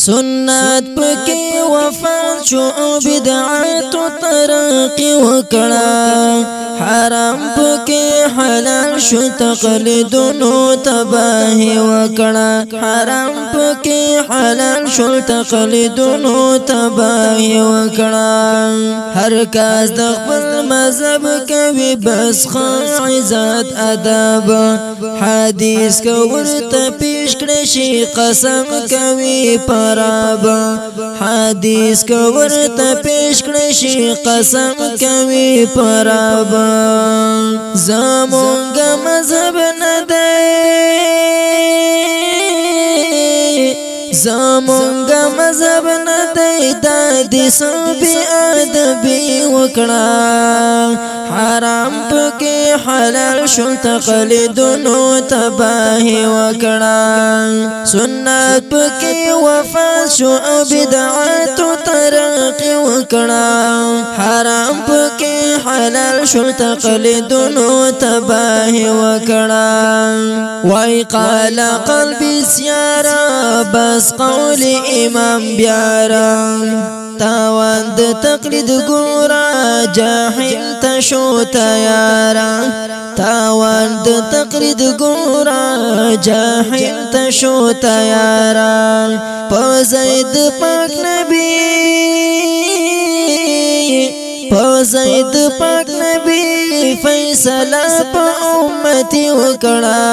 سنت پکی وفات شو او بدعات ترقی وکړه حرام پکی حلال شو تقلیدونو تباہی وکړه حرام پکی حلال شو تقلیدونو تباہی وکړه هر کاس د خپل مذهب کوي بس خو عزت ادب حدیث کو ورته پیش کړي شي قسم کوي پرابا حدیث کو ورته پیش کړي شي قسم کوي پرابا زمونږ مذهب نه دی زمونږ مذهب نه دی د دې سبي ادبي وکړه حرام پکې حلال شو تقلیدونو تباہی وکړه سنت پکې وفات شو او بدعات ترقی وکړه حرام پکې حلال شو تقلیدونو تباہی وکړه وای قال قلبي سیارا بس قول امام بیارا تاوان د تقلید ګورا جاهل تشو تیارا تاوان د تقلید ګورا جاهل تشو تیارا په زید پاک نبی په زید پاک نبی فیصله په امتی وکړه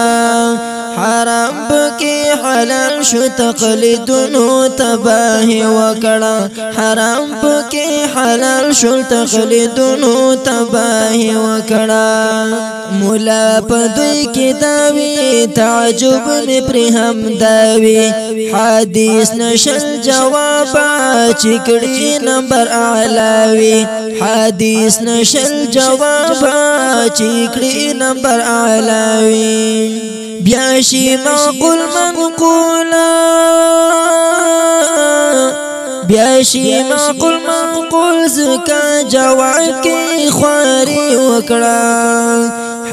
حرام پکې حلال شو تقلیدونو تباہی وکړه حرام پکې حلال شو تقلیدونو تباہی وکړه مولا په دوی کې داوی تعجب می پر هم داوی حدیث نشل جواب چکړي نمبر اعلاوی حدیث نشل جواب چکړي نمبر اعلاوی بیاشی معقول منقولا بیاشی معقول منقول زکا جواب کی خواری وکړه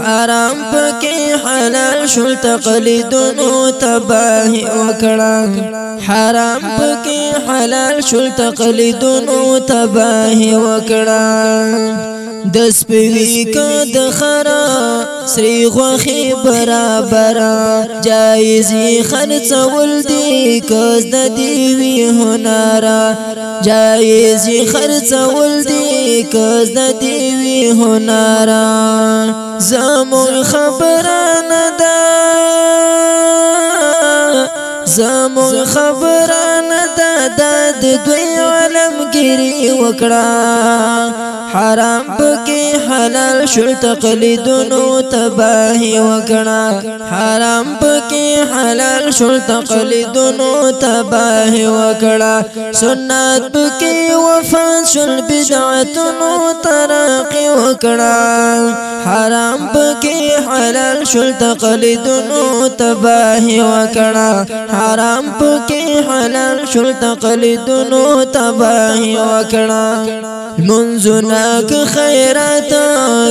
حرام پکې حلال شو تقلیدونو تباہی وکړه حرام پکې حلال شو تقلیدونو تباہی وکړه د سپوی کو د خرا سری غوخي برابر جایزی خرڅول دی کز د دیوی هنر جایزی خرڅول دی کز د دیوی هنر زمون خبرانه ده زمون خبرانه ده د دوی عالمگیری وکړه حرام پکې حلال شو تقلیدونو تباہی وکړه حرام پکې حلال شو تقلیدونو تباہی وکړه سنت پکې وفات شو بدعتونو ترقی وکړه حرام پکې حلال شو تقلیدونو تباہی وکړه حرام پکې حلال شو تقلیدونو تباہی وکړه منزنا که خیراتا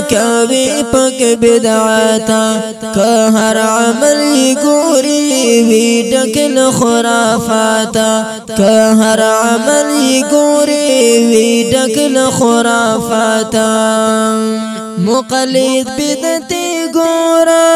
کوي پک بدعاتا که هر عمل ګوري وی ډکل خرافاتا که هر عمل ګوري وی ډکل خرافاتا مقلد بدعتي ګورا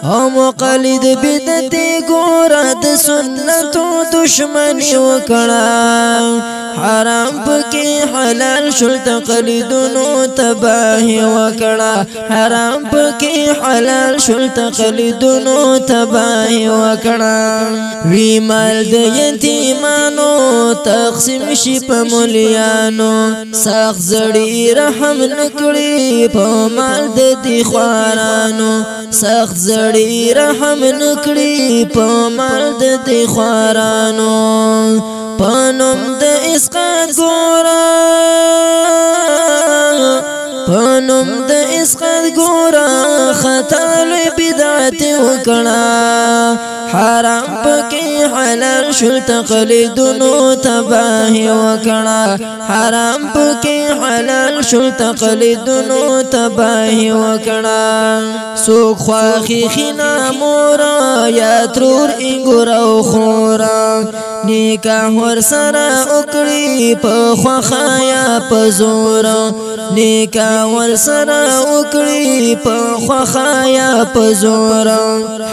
او مقلد بدعتي ګورا د سنتو دشمنی وکړه حرام پکې حلال شو تقلیدونو تباہی وکړه حرام پکې حلال شو تقلیدونو تباہی وکړه وی مال د یتیمانو تقسیم شي په مولیانو سخت زړی رحم نکړي په مال د دی خوارانو سخت زړی رحم نکړي په مال د دی خوارانو پنوم د اسقاط ګورا پنوم د اسقاط ګورا خطا لوی بدعت بدعت وکړه حرام پکې حلال شول تقلیدونو تباہی وکړه حرام پکې حلال شول تقلیدونو تباہی وکړه سوق خواخي خنا مورا یا ترور انګور او خورا نکاح ور سره وکړي په خواخایا په زور نکاح ور سره وکړي په خواخایا په زور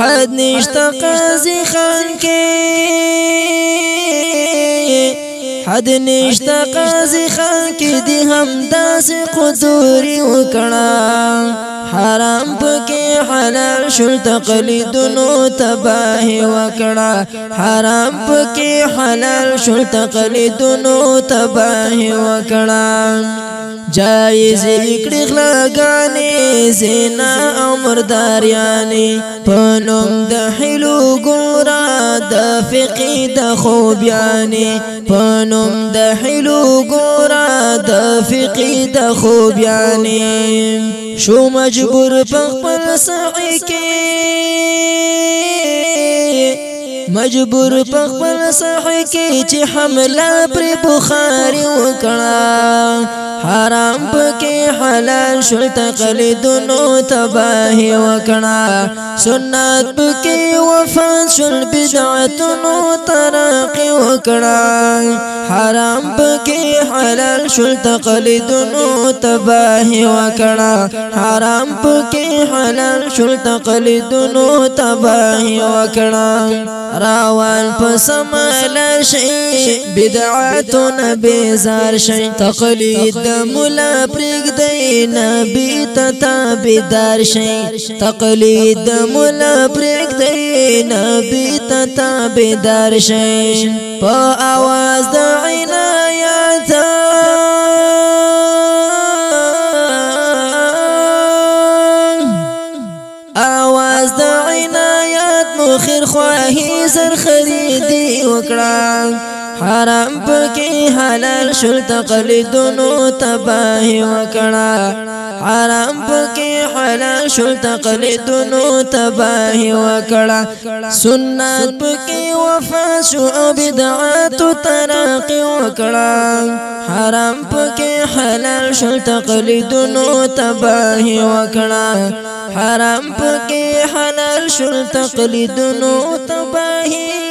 حد نشته قاضي خان کې حد نشته قاضي خان کې دی هم داسې قدوري وکړه حرام پکې حلال شول تقلیدونو تباہی وکړه حرام پکې حلال شول تقلیدونو تباہی وکړه جایز کړي غلاګانې زنا او مرداریانې په نوم د حلو ګورا د فقې د خوبیانې په نوم د حلو ګورا د فقې د خوبیانې شو مجبور په خپل سعی کې مجبور په خپل سعی کې چې حمله پر بخاری وکړه حرام پکې حلال شول تقلیدونو تباہی وکړه سنت پکې وفات شول بدعتونو ترقی وکړه حرام پکې حلال شول تقلیدونو تباہی وکړه حرام پکې حلال شول تقلیدونو تباہی وکړه راوان په سمال شي بدعتونه بیزار شي تقلید د مولا پرېږدئ نبي ته تابعدار شي تقلید د مولا پرېږدئ نبي ته تابعدار شي په اواز د عنایت اواز د عنایت مخیر خواهی زر خریدی وکړه حرام پکې حلال شول تقلیدونو تباہی وکړه حرام پکې حلال شول تقلیدونو تباہی وکړه سنت پکې وفات شو او بدعات ترقی وکړه حرام پکې حلال شول تقلیدونو تباہی وکړه حرام پکې حلال شول تقلیدونو تباہی